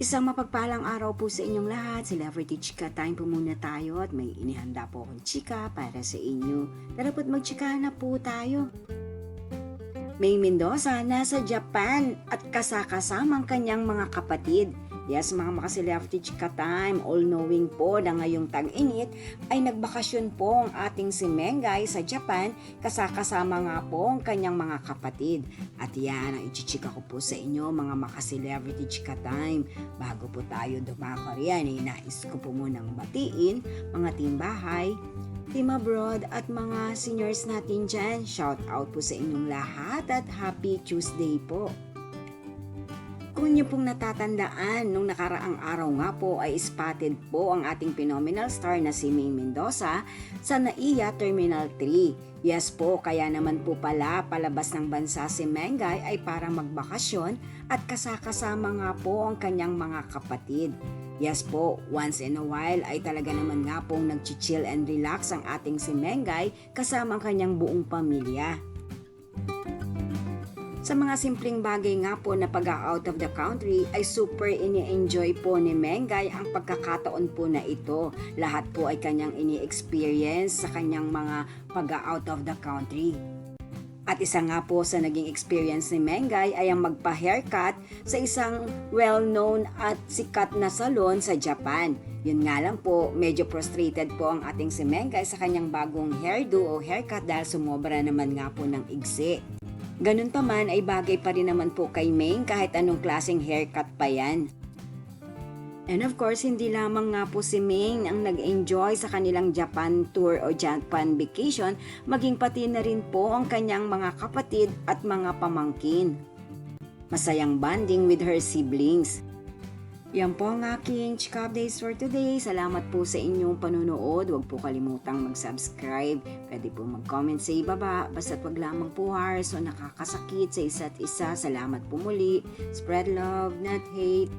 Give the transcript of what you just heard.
Isang mapagpalang araw po sa inyong lahat. Celebrity Chika Time po muna tayo at may inihanda po akong chika para sa inyo. Tara po't magchika na po tayo. May Mendoza nasa Japan at kasakasamang kanyang mga kapatid. Yes, mga maka-celebrity chika time, all-knowing po na ngayong tag-init ay nagbakasyon po ang ating si Mengay sa Japan kasakasama nga po ang kanyang mga kapatid. At yan ang ichichika ko po sa inyo mga maka-celebrity chika time. Bago po tayo dumakor yan, nais ko po munang batiin mga timbahay, team abroad at mga seniors natin dyan. Shout out po sa inyong lahat at happy Tuesday po. Kung niyo pong natatandaan, nung nakaraang araw nga po ay spotted po ang ating phenomenal star na si May Mendoza sa NAIA Terminal 3. Yes po, kaya naman po pala palabas ng bansa si Mengay ay para magbakasyon at kasakasama nga po ang kanyang mga kapatid. Yes po, once in a while ay talaga naman nga pong nag-chill and relax ang ating si Mengay kasama ang kanyang buong pamilya. Sa mga simpleng bagay nga po na pag-out of the country ay super ini-enjoy po ni Mengay ang pagkakataon po na ito. Lahat po ay kanyang ini-experience sa kanyang mga pag-out of the country. At isa nga po sa naging experience ni Mengay ay ang magpa-haircut sa isang well-known at sikat na salon sa Japan. Yun nga lang po, medyo frustrated po ang ating si Mengay sa kanyang bagong hairdo o haircut dahil sumobra naman nga po ng igsi. Ganun pa man ay bagay pa rin naman po kay Meng kahit anong klaseng haircut pa yan. And of course, hindi lamang nga po si Meng ang nag-enjoy sa kanilang Japan tour o Japan vacation, maging pati na rin po ang kanyang mga kapatid at mga pamangkin. Masayang bonding with her siblings. Yan po ang aking chika updates for today. Salamat po sa inyong panunood. Huwag po kalimutang mag-subscribe. Pwede po mag-comment sa ibaba. Basta't wag lamang po harsh o nakakasakit sa isa't isa. Salamat po muli. Spread love, not hate.